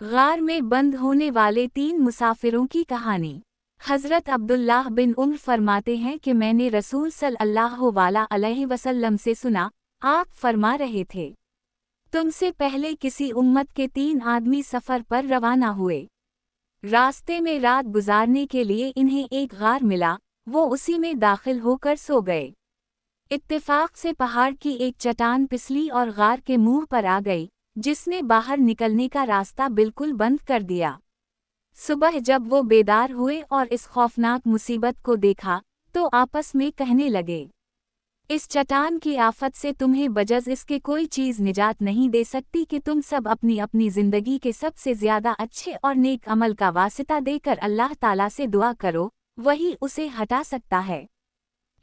غار में बंद होने वाले 3 मुसाफिरों की कहानी। हज़रत अब्दुल्लाह बिन उम्र फरमाते हैं कि मैंने रसूल सल्लल्लाहु अलैहि वसल्लम से सुना, आप फरमा रहे थे, तुमसे पहले किसी उम्मत के 3 आदमी सफ़र पर रवाना हुए। रास्ते में रात गुजारने के लिए इन्हें एक गार मिला, वो उसी में दाखिल होकर सो गए। इत्तेफाक से पहाड़ की एक चट्टान पिसली और गार के मुंह पर आ गई, जिसने बाहर निकलने का रास्ता बिल्कुल बंद कर दिया। सुबह जब वो बेदार हुए और इस खौफनाक मुसीबत को देखा, तो आपस में कहने लगे, इस चट्टान की आफत से तुम्हें बजज़ इसके कोई चीज़ निजात नहीं दे सकती कि तुम सब अपनी अपनी ज़िंदगी के सबसे ज़्यादा अच्छे और नेक अमल का वासिता देकर अल्लाह ताला से दुआ करो, वही उसे हटा सकता है।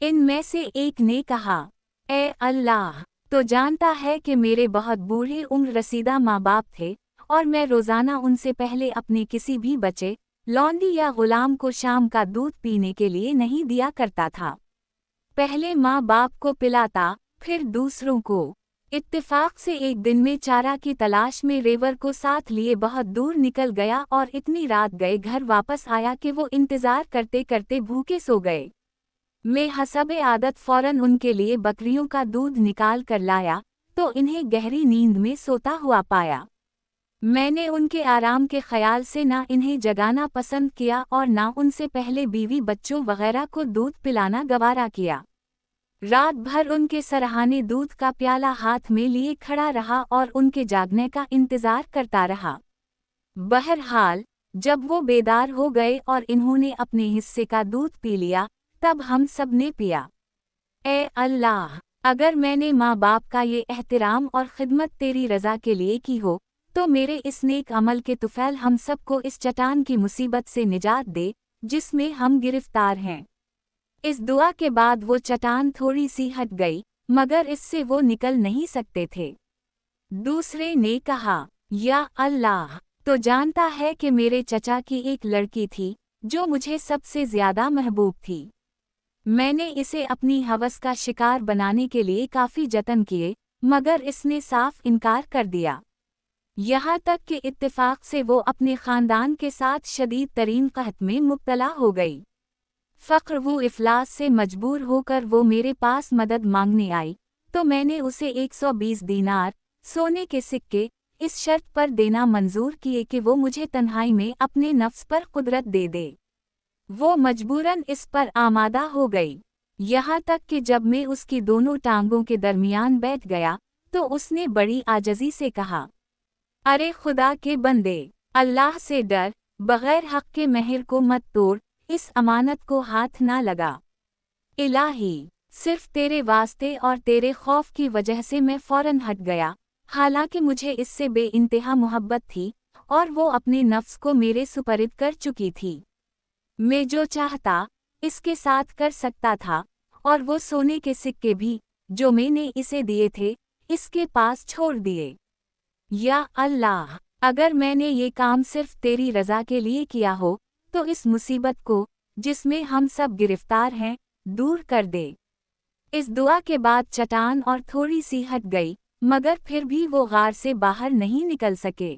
इनमें से एक ने कहा, ए अल्लाह, तो जानता है कि मेरे बहुत बूढ़े उम्र रसीदा माँ बाप थे और मैं रोज़ाना उनसे पहले अपने किसी भी बच्चे, लौंडी या गुलाम को शाम का दूध पीने के लिए नहीं दिया करता था। पहले माँ बाप को पिलाता, फिर दूसरों को। इत्तेफाक से एक दिन में चारा की तलाश में रेवर को साथ लिए बहुत दूर निकल गया और इतनी रात गए घर वापस आया कि वो इंतज़ार करते करते भूखे सो गए। मैं हसबे आदत फौरन उनके लिए बकरियों का दूध निकाल कर लाया, तो इन्हें गहरी नींद में सोता हुआ पाया। मैंने उनके आराम के ख्याल से ना इन्हें जगाना पसंद किया और ना उनसे पहले बीवी बच्चों वगैरह को दूध पिलाना गवारा किया। रात भर उनके सराहने दूध का प्याला हाथ में लिए खड़ा रहा और उनके जागने का इंतजार करता रहा। बहरहाल जब वो बेदार हो गए और इन्होंने अपने हिस्से का दूध पी लिया, तब हम सब ने पिया। ए अल्लाह, अगर मैंने माँ बाप का ये एहतराम और खिदमत तेरी रज़ा के लिए की हो, तो मेरे इस नेक अमल के तुफैल हम सबको इस चट्टान की मुसीबत से निजात दे, जिसमें हम गिरफ्तार हैं। इस दुआ के बाद वो चट्टान थोड़ी सी हट गई, मगर इससे वो निकल नहीं सकते थे। दूसरे ने कहा, या अल्लाह, तो जानता है कि मेरे चचा की एक लड़की थी, जो मुझे सबसे ज़्यादा महबूब थी। मैंने इसे अपनी हवस का शिकार बनाने के लिए काफ़ी जतन किए, मगर इसने साफ इनकार कर दिया। यहाँ तक कि इत्तेफाक से वो अपने ख़ानदान के साथ शदीद तरीन कहत में मुब्तला हो गई। फ़क्र व इफ़लास से मजबूर होकर वो मेरे पास मदद मांगने आई, तो मैंने उसे 120 दीनार, सोने के सिक्के, इस शर्त पर देना मंजूर किए कि वो मुझे तन्हाई में अपने नफ्स पर कुदरत दे दे। वो मजबूरन इस पर आमादा हो गई। यहाँ तक कि जब मैं उसकी दोनों टांगों के दरमियान बैठ गया, तो उसने बड़ी आजज़ी से कहा, अरे खुदा के बंदे, अल्लाह से डर, बग़ैर हक़ के महर को मत तोड़, इस अमानत को हाथ ना लगा। इलाही, सिर्फ तेरे वास्ते और तेरे खौफ की वजह से मैं फ़ौरन हट गया, हालांकि मुझे इससे बेइंतहा मोहब्बत थी और वो अपने नफ्स को मेरे सुपरद कर चुकी थी। मैं जो चाहता, इसके साथ कर सकता था, और वो सोने के सिक्के भी, जो मैंने इसे दिए थे, इसके पास छोड़ दिए। या अल्लाह, अगर मैंने ये काम सिर्फ तेरी रज़ा के लिए किया हो, तो इस मुसीबत को, जिसमें हम सब गिरफ्तार हैं, दूर कर दे। इस दुआ के बाद चट्टान और थोड़ी सी हट गई, मगर फिर भी वो गार से बाहर नहीं निकल सके।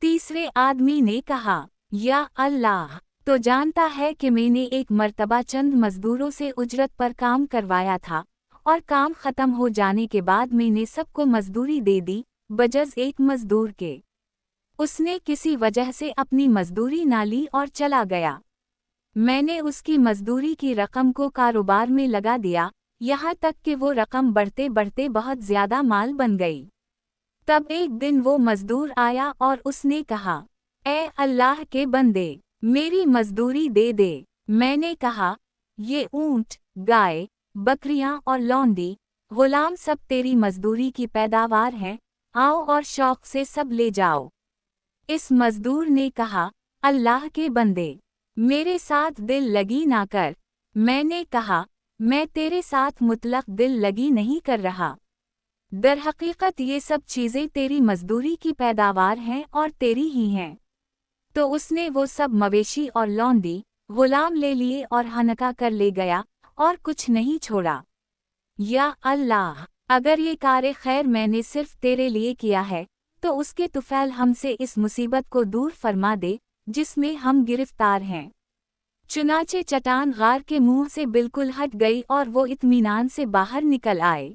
तीसरे आदमी ने कहा, या अल्लाह, तो जानता है कि मैंने एक मर्तबा चंद मजदूरों से उजरत पर काम करवाया था, और काम ख़त्म हो जाने के बाद मैंने सबको मजदूरी दे दी, बजज़ एक मजदूर के। उसने किसी वजह से अपनी मजदूरी ना ली और चला गया। मैंने उसकी मजदूरी की रकम को कारोबार में लगा दिया, यहाँ तक कि वो रकम बढ़ते बढ़ते बहुत ज़्यादा माल बन गई। तब एक दिन वो मजदूर आया और उसने कहा, ए अल्लाह के बंदे, मेरी मजदूरी दे दे। मैंने कहा, ये ऊँट, गाय, बकरियां और लौंडी, गुलाम सब तेरी मजदूरी की पैदावार हैं, आओ और शौक से सब ले जाओ। इस मजदूर ने कहा, अल्लाह के बंदे, मेरे साथ दिल लगी ना कर। मैंने कहा, मैं तेरे साथ मुतलक दिल लगी नहीं कर रहा। दरहकीकत ये सब चीज़ें तेरी मजदूरी की पैदावार हैं और तेरी ही हैं। तो उसने वो सब मवेशी और लौंडी, गुलाम ले लिए और हनका कर ले गया, और कुछ नहीं छोड़ा। या अल्लाह, अगर ये कार्य खैर मैंने सिर्फ तेरे लिए किया है, تو اس کے طفیل ہم سے اس مصیبت کو دور فرما دے جس میں ہم گرفتار ہیں۔ چنانچہ چٹان غار کے منہ سے بالکل ہٹ گئی اور وہ اطمینان سے باہر نکل آئے۔